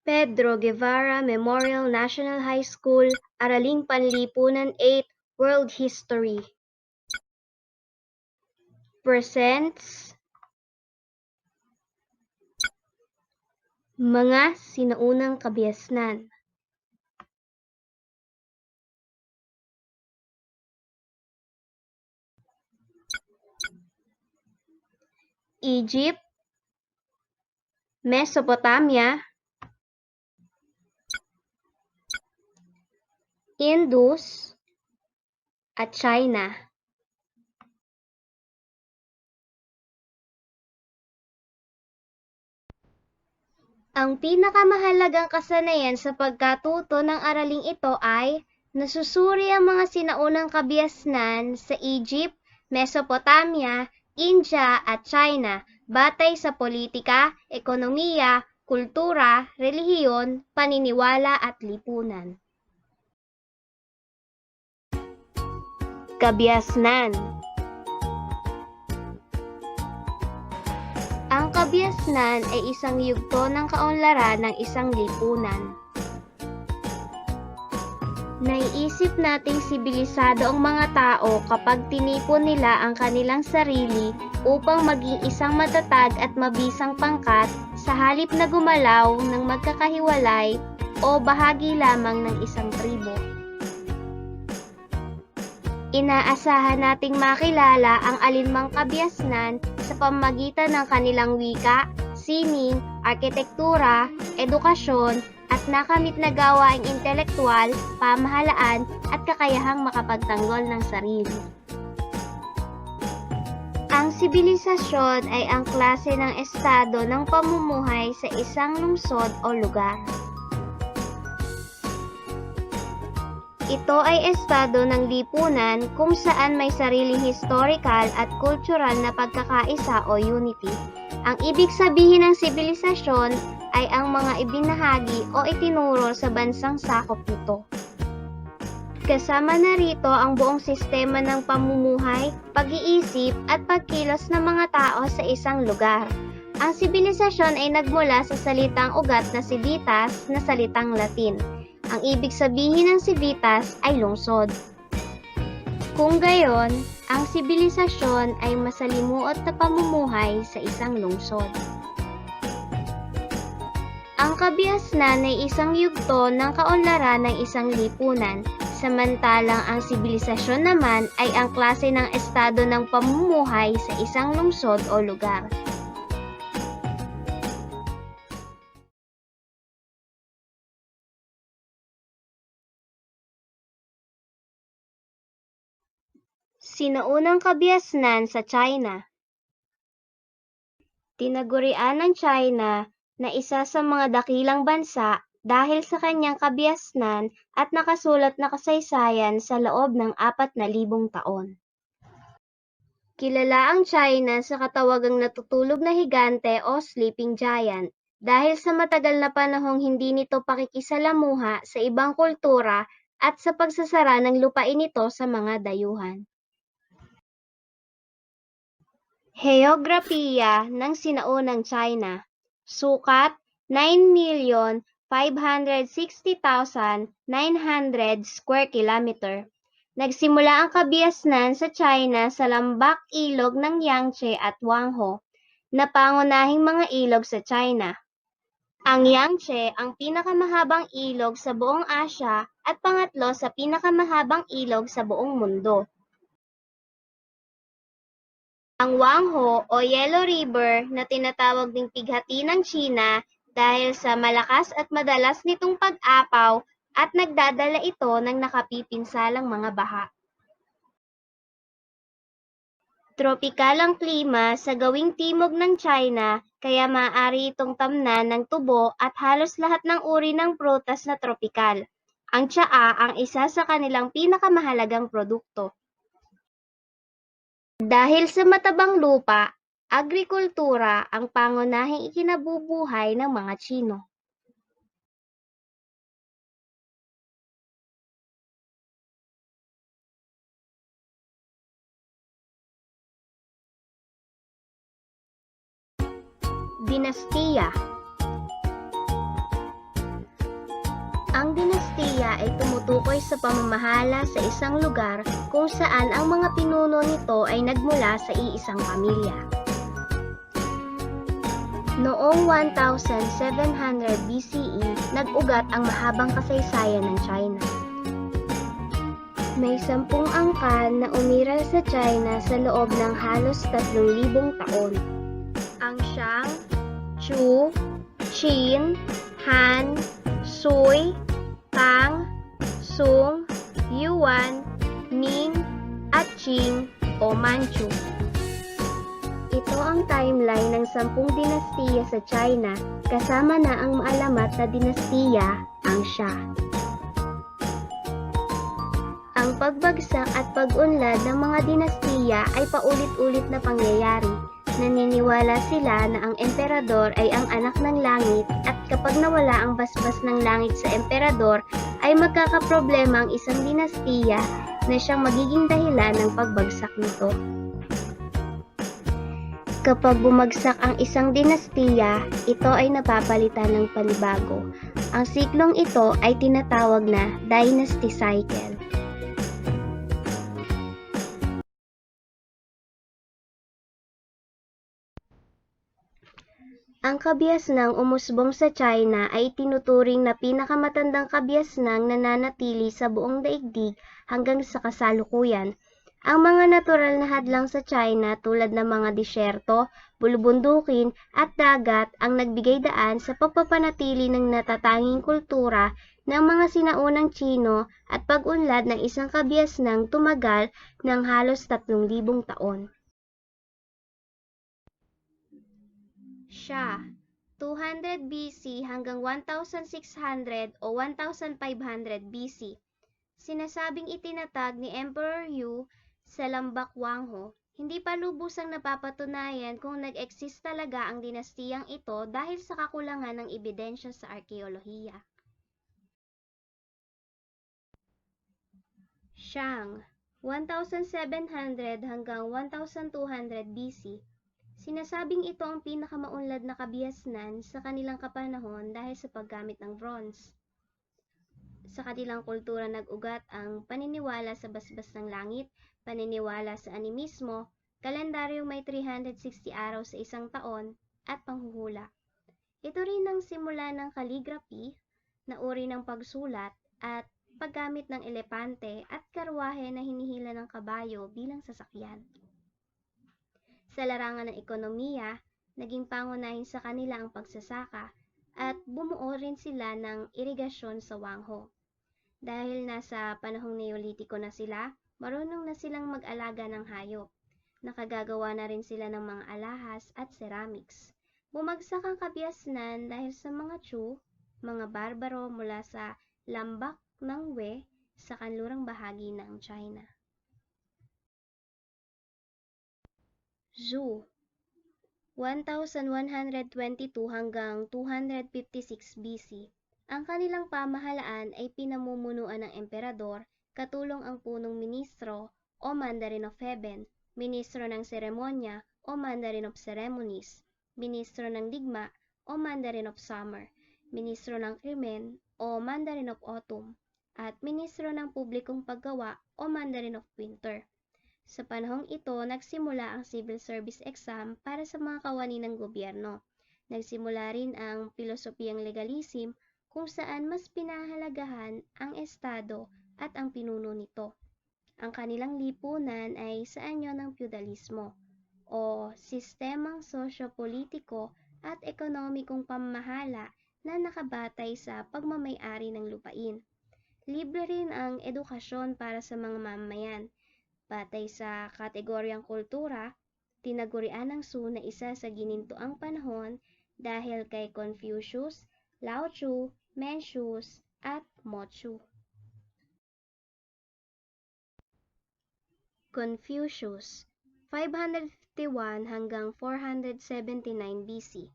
Pedro Guevara Memorial National High School, Araling Panlipunan 8, World History presents Mga Sinaunang Kabiasnan. Egypt, Mesopotamia, Indus, at China. Ang pinakamahalagang kasanayan sa pagkatuto ng araling ito ay nasusuri ang mga sinaunang kabiasnan sa Egypt, Mesopotamia, India at China batay sa politika, ekonomiya, kultura, relihiyon, paniniwala at lipunan. Kabiasnan. Ang kabiasnan ay isang yugto ng kaunlaran ng isang lipunan. Naiisip nating sibilisado ang mga tao kapag tinipon nila ang kanilang sarili upang maging isang matatag at mabisang pangkat sa halip na gumalaw ng magkakahiwalay o bahagi lamang ng isang tribo. Inaasahan nating makilala ang alinmang kabiasnan sa pamamagitan ng kanilang wika, sining, arkitektura, edukasyon, at nakamit na gawaing intelektual, pamahalaan, at kakayahang makapagtanggol ng sarili. Ang sibilisasyon ay ang klase ng estado ng pamumuhay sa isang lungsod o lugar. Ito ay estado ng lipunan kung saan may sariling historical at kultural na pagkakaisa o unity. Ang ibig sabihin ng sibilisasyon ay ang mga ibinahagi o itinuro sa bansang sakop nito. Kasama na rito ang buong sistema ng pamumuhay, pag-iisip at pagkilos ng mga tao sa isang lugar. Ang sibilisasyon ay nagmula sa salitang ugat na civitas na salitang Latin. Ang ibig sabihin ng civitas ay lungsod. Kung gayon, ang sibilisasyon ay masalimuot na pamumuhay sa isang lungsod. Ang kabiasnan ay isang yugto ng kaunlaran ng isang lipunan, samantalang ang sibilisasyon naman ay ang klase ng estado ng pamumuhay sa isang lungsod o lugar. Sinaunang kabiasnan sa China. Tinagurian ng China na isa sa mga dakilang bansa dahil sa kanyang kabiasnan at nakasulat na kasaysayan sa loob ng 4,000 taon. Kilala ang China sa katawagang natutulog na higante o sleeping giant dahil sa matagal na panahong hindi nito pakikisalamuha sa ibang kultura at sa pagsasara ng lupain nito sa mga dayuhan. Heograpiya ng sinaunang China. Sukat 9,560,900 square kilometer. Nagsimula ang kabiasnan sa China sa lambak ilog ng Yangtze at Huanghe, na pangunahing mga ilog sa China. Ang Yangtze ang pinakamahabang ilog sa buong Asya at pangatlo sa pinakamahabang ilog sa buong mundo. Ang Huanghe o Yellow River na tinatawag ding pighati ng China dahil sa malakas at madalas nitong pag-apaw at nagdadala ito ng nakapipinsalang mga baha. Tropikal ang klima sa gawing timog ng China kaya maaari itong tamnan ng tubo at halos lahat ng uri ng prutas na tropikal. Ang tsaa ang isa sa kanilang pinakamahalagang produkto. Dahil sa matabang lupa, agrikultura ang pangunahing ikinabubuhay ng mga Tsino. Dinastiya. Ang dinastiya ay tumutukoy sa pamamahala sa isang lugar kung saan ang mga pinuno nito ay nagmula sa iisang pamilya. Noong 1700 BCE, nag-ugat ang mahabang kasaysayan ng China. May 10 angkan na umiral sa China sa loob ng halos 3,000 taon. Ang Shang, Chu, Qin, Han, Sui, Tang, Sung, Yuan, Ming, at Qing o Manchu. Ito ang timeline ng 10 dinastiya sa China, kasama na ang maalamat na dinastiya, ang Xia. Ang pagbagsak at pag-unlad ng mga dinastiya ay paulit-ulit na pangyayari. Naniniwala sila na ang emperador ay ang anak ng langit at kapag nawala ang basbas ng langit sa emperador ay magkakaproblema ang isang dinastiya na siyang magiging dahilan ng pagbagsak nito. Kapag bumagsak ang isang dinastiya, ito ay napapalitan ng panibago. Ang siklong ito ay tinatawag na dynasty cycle. Ang kabiasnang umusbong sa China ay tinuturing na pinakamatandang kabiasnang nananatili sa buong daigdig hanggang sa kasalukuyan. Ang mga natural na hadlang sa China tulad ng mga disyerto, bulubundukin at dagat ang nagbigay daan sa pagpapanatili ng natatanging kultura ng mga sinaunang Tsino at pag-unlad ng isang kabiasnang tumagal ng halos 3,000 taon. Xia, 200 BC hanggang 1,600 o 1,500 BC. Sinasabing itinatag ni Emperor Yu sa Lambak Wangho, hindi pa lubusang napapatunayan kung nag-exist talaga ang dinastiyang ito dahil sa kakulangan ng ebidensya sa arkeolohiya. Shang, 1,700 hanggang 1,200 BC. Sinasabing ito ang pinakamaunlad na kabiasnan sa kanilang kapanahon dahil sa paggamit ng bronze. Sa kanilang kultura nag-ugat ang paniniwala sa basbas ng langit, paniniwala sa animismo, kalendaryong may 360 araw sa isang taon, at panghuhula. Ito rin ang simula ng calligraphy, na uri ng pagsulat, at paggamit ng elepante at karwahe na hinihila ng kabayo bilang sasakyan. Sa larangan ng ekonomiya, naging pangunahin sa kanila ang pagsasaka at bumuo rin sila ng irigasyon sa Wangho. Dahil nasa panahong Neolitiko na sila, marunong na silang mag-alaga ng hayop. Nakagagawa na rin sila ng mga alahas at ceramics. Bumagsak ang kabiasnan dahil sa mga Chu, mga barbaro mula sa lambak ng Wei sa kanlurang bahagi ng China. Zhou, 1,122 hanggang 256 BC. Ang kanilang pamahalaan ay pinamumunuan ng emperador, katulong ang punong ministro o Mandarin of Heaven, ministro ng seremonya o Mandarin of Ceremonies, ministro ng digma o Mandarin of Summer, ministro ng krimen o Mandarin of Autumn, at ministro ng publikong paggawa o Mandarin of Winter. Sa panahong ito, nagsimula ang civil service exam para sa mga kawani ng gobyerno. Nagsimula rin ang pilosopiyang legalism kung saan mas pinahalagahan ang estado at ang pinuno nito. Ang kanilang lipunan ay sa anyo ng feudalismo o sistemang sosyo-politiko at ekonomikong pamamahala na nakabatay sa pagmamay-ari ng lupain. Libre rin ang edukasyon para sa mga mamamayan. Batay sa kategoryang kultura, tinagurian ng Su na isa sa ginintuang panahon dahil kay Confucius, Lao Tzu, Mencius, at Mochu. Confucius, 551 hanggang 479 BC.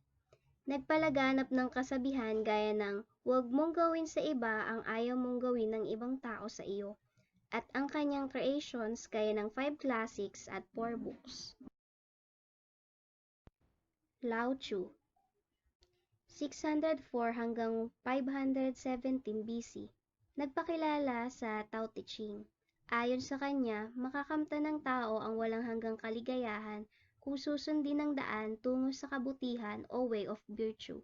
Nagpalaganap ng kasabihan gaya ng huwag mong gawin sa iba ang ayaw mong gawin ng ibang tao sa iyo, at ang kanyang creations gaya ng 5 classics at 4 books. Lao Tzu, 604 hanggang 517 BC. Nagpakilala sa Tao Te Ching. Ayon sa kanya, makakamtan ng tao ang walang hanggang kaligayahan kung susundin ang daan tungo sa kabutihan o way of virtue.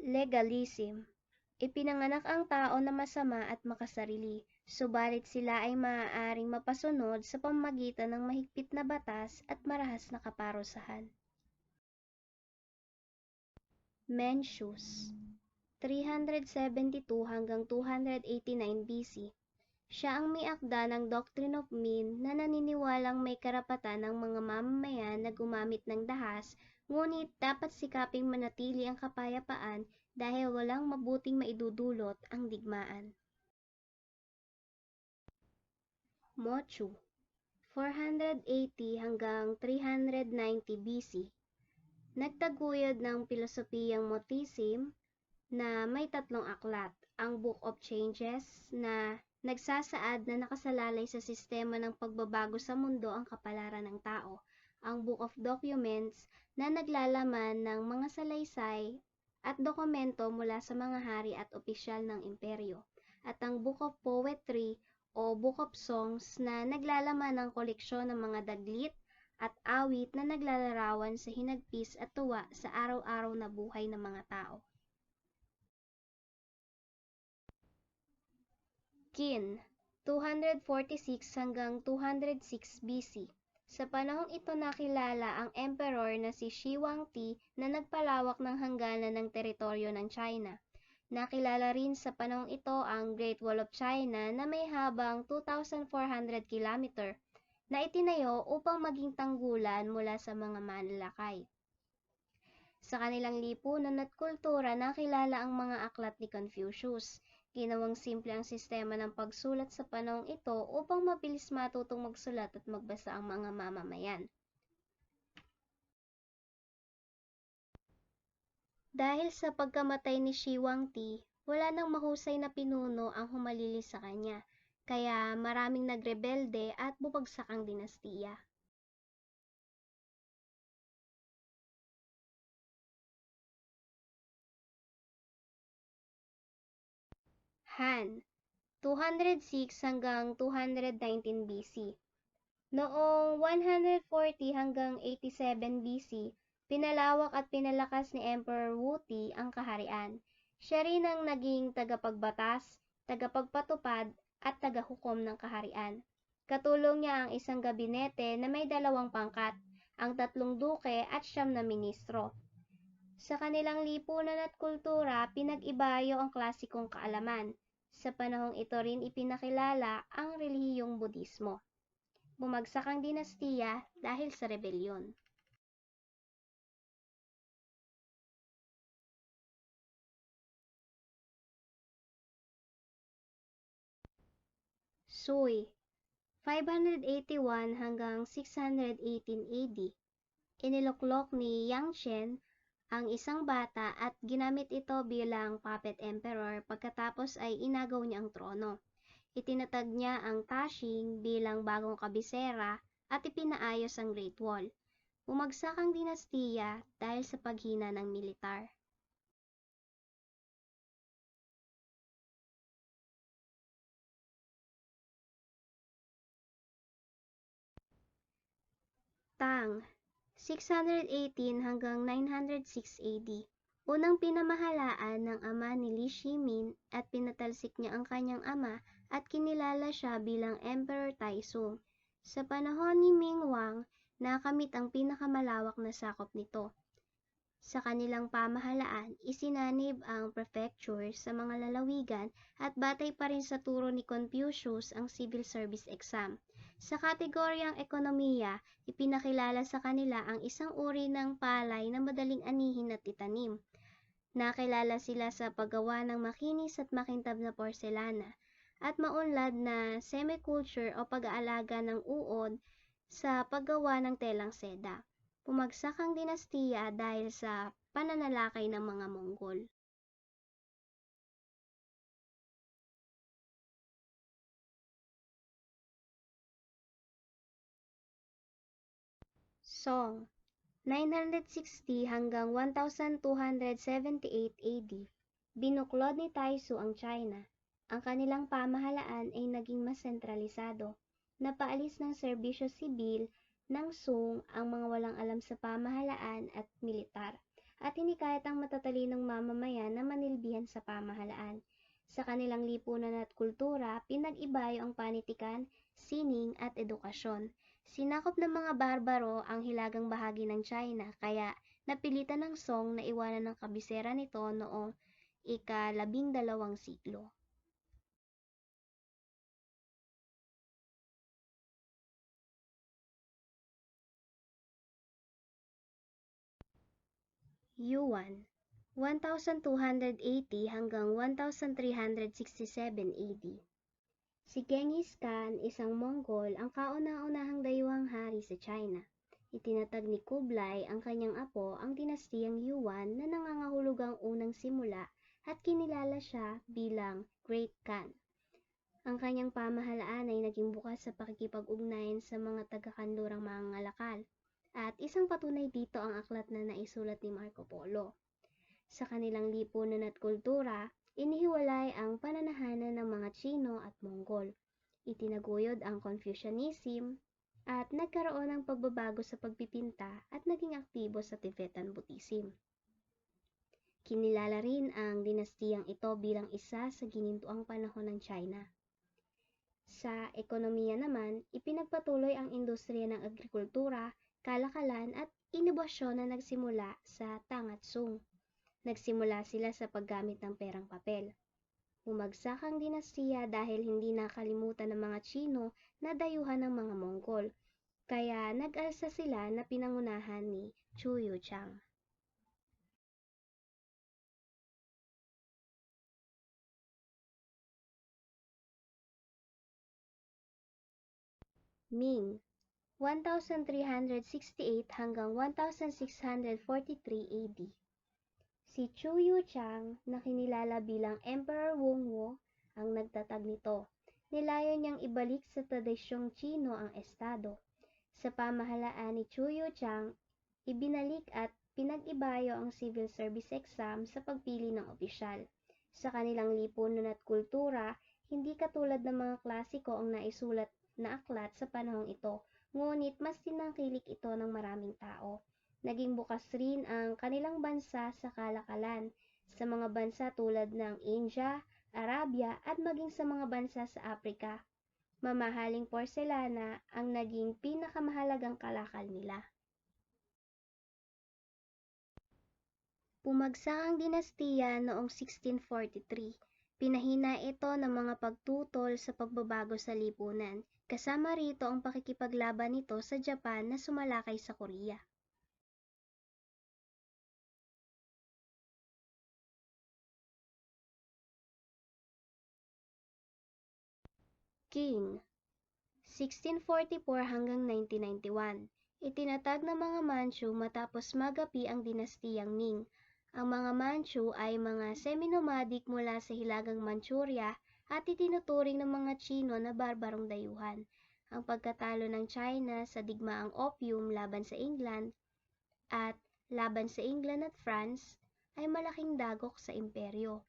Legalism. Ipinanganak ang tao na masama at makasarili, subalit sila ay maaaring mapasunod sa pamamagitan ng mahigpit na batas at marahas na kaparusahan. Mencius, 372 hanggang 289 BC. Siya ang may akda ng Doctrine of Mean na naniniwalang may karapatan ng mga mamamayan na gumamit ng dahas, ngunit dapat sikaping manatili ang kapayapaan dahil walang mabuting maidudulot ang digmaan. Mochu, 480 hanggang 390 BC. Nagtaguyod ng pilosopiyang Motism na may tatlong aklat, ang Book of Changes na nagsasaad na nakasalalay sa sistema ng pagbabago sa mundo ang kapalaran ng tao, ang Book of Documents na naglalaman ng mga salaysay at dokumento mula sa mga hari at opisyal ng imperyo, at ang Book of Poetry o Book of Songs na naglalaman ng koleksyon ng mga daglit at awit na naglalarawan sa hinagpis at tuwa sa araw-araw na buhay ng mga tao. Qin, 246 hanggang 206 BC. Sa panahong ito nakilala ang emperor na si Shi Huangdi na nagpalawak ng hangganan ng teritoryo ng China. Nakilala rin sa panahong ito ang Great Wall of China na may habang 2,400 km na itinayo upang maging tanggulan mula sa mga manlalakay. Sa kanilang lipunan at kultura nakilala ang mga aklat ni Confucius. Ginawang simple ang sistema ng pagsulat sa panahong ito upang mabilis matutong magsulat at magbasa ang mga mamamayan. Dahil sa pagkamatay ni Shi Huangdi, wala nang mahusay na pinuno ang humalili sa kanya, kaya maraming nagrebelde at bumagsak ang dinastiya. Han, 206 hanggang 219 BC. Noong 140 hanggang 87 BC, pinalawak at pinalakas ni Emperor Wuti ang kaharian. Siya rin ang naging tagapagbatas, tagapagpatupad at tagahukom ng kaharian. Katulong niya ang isang gabinete na may 2 pangkat, ang 3 duke at 9 na ministro. Sa kanilang lipunan at kultura, pinag-ibayo ang klasikong kaalaman. Sa panahong ito rin ipinakilala ang relihiyong Budismo. Bumagsak ang dinastiya dahil sa rebelyon. Sui, 581 hanggang 618 AD. Iniluklok ni Yang Chen ang isang bata at ginamit ito bilang puppet emperor pagkatapos ay inagaw niya ang trono. Itinatag niya ang Tashing bilang bagong kabisera at ipinaayos ang Great Wall. Bumagsak ang dinastiya dahil sa paghina ng militar. Tang, 618 hanggang 906 AD. Unang pinamahalaan ng ama ni Li Shimin at pinatalsik niya ang kanyang ama at kinilala siya bilang Emperor Taizong. Sa panahon ni Ming Wang, nakamit ang pinakamalawak na sakop nito. Sa kanilang pamahalaan, isinanib ang prefecture sa mga lalawigan at batay pa rin sa turo ni Confucius ang civil service exam. Sa kategoryang ekonomiya, ipinakilala sa kanila ang isang uri ng palay na madaling anihin at itanim. Nakilala sila sa paggawa ng makinis at makintab na porselana at maunlad na semiculture o pag-aalaga ng uod sa paggawa ng telang seda. Bumagsak ang dinastiya dahil sa pananalakay ng mga Monggol. Song, 960 hanggang 1278 AD, binuklod ni Taizu ang China. Ang kanilang pamahalaan ay naging mas sentralisado. Napaalis ng serbisyo sibil ng Song ang mga walang alam sa pamahalaan at militar, at hinikayat ang matatalinong mamamayan na manilbihan sa pamahalaan. Sa kanilang lipunan at kultura, pinag-ibayo ang panitikan, sining at edukasyon. Sinakop ng mga barbaro ang hilagang bahagi ng China, kaya napilitan ng Song na iwanan ang kabisera nito noong ika-12 siglo. Yuan, 1280 hanggang 1367 AD. Si Genghis Khan, isang Mongol, ang kauna-unahang dayuhang hari sa China. Itinatag ni Kublai ang kanyang apo ang dinastiyang Yuan na nangangahulugang unang simula at kinilala siya bilang Great Khan. Ang kanyang pamahalaan ay naging bukas sa pakikipag-ugnayan sa mga taga-kanlurang mangangalakal, at isang patunay dito ang aklat na naisulat ni Marco Polo. Sa kanilang lipunan at kultura, inihiwalay ang pananahanan ng mga Tsino at Mongol. Itinaguyod ang Confucianism at nagkaroon ng pagbabago sa pagpipinta at naging aktibo sa Tibetan Buddhism. Kinilala rin ang dinastiyang ito bilang isa sa ginintuang panahon ng China. Sa ekonomiya naman, ipinagpatuloy ang industriya ng agrikultura, kalakalan at inobasyon na nagsimula sa Tang at Sung. Nagsimula sila sa paggamit ng perang papel. Bumagsak ang dinastiya dahil hindi nakalimutan ng mga Tsino na dayuhan ng mga Mongol, kaya nag-alsa sila na pinangunahan ni Chu Yuchang. Ming, 1368 hanggang 1643 AD. Si Chu Yuchang, na kinilala bilang Emperor Wongwo, ang nagtatag nito. Nilayon niyang ibalik sa tradisyong Tsino ang estado. Sa pamahalaan ni Chu Yuchang, ibinalik at pinag-ibayo ang civil service exam sa pagpili ng opisyal. Sa kanilang lipunan at kultura, hindi katulad ng mga klasiko ang naisulat na aklat sa panahong ito, ngunit mas tinangkilik ito ng maraming tao. Naging bukas rin ang kanilang bansa sa kalakalan sa mga bansa tulad ng India, Arabia at maging sa mga bansa sa Afrika. Mamahaling porselana ang naging pinakamahalagang kalakal nila. Bumagsak ang dinastiya noong 1643. Pinahina ito ng mga pagtutol sa pagbabago sa lipunan, kasama rito ang pakikipaglaban nito sa Japan na sumalakay sa Korea. Qing, 1644 hanggang 1991. Itinatag ng mga Manchu matapos magapi ang dinastiyang Ming. Ang mga Manchu ay mga semi-nomadic mula sa hilagang Manchuria at itinuturing ng mga Tsino na barbarong dayuhan. Ang pagkatalo ng China sa digmaang opium laban sa England at France ay malaking dagok sa imperyo.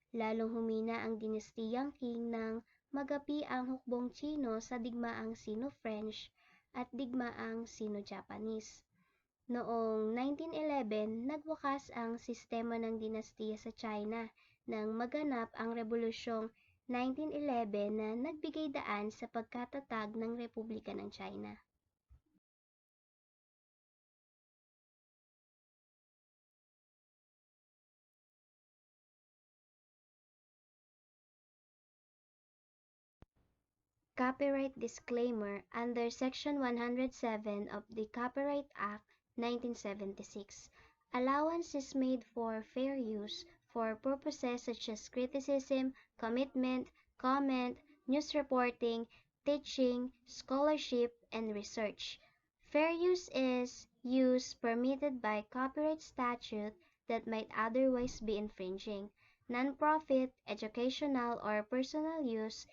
Lalong humina ang dinastiyang Qing nang magapi ang hukbong Tsino sa digmaang Sino-French at digmaang Sino-Japanese. Noong 1911, nagwakas ang sistema ng dinastiya sa China nang maganap ang Rebolusyong 1911 na nagbigay daan sa pagkatatag ng Republika ng China. Copyright Disclaimer under Section 107 of the Copyright Act, 1976. Allowance is made for fair use for purposes such as criticism, commitment, comment, news reporting, teaching, scholarship, and research. Fair use is use permitted by copyright statute that might otherwise be infringing. Non-profit, educational, or personal use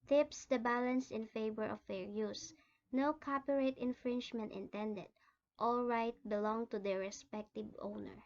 tips the balance in favor of fair use. No copyright infringement intended. all rights belong to their respective owner.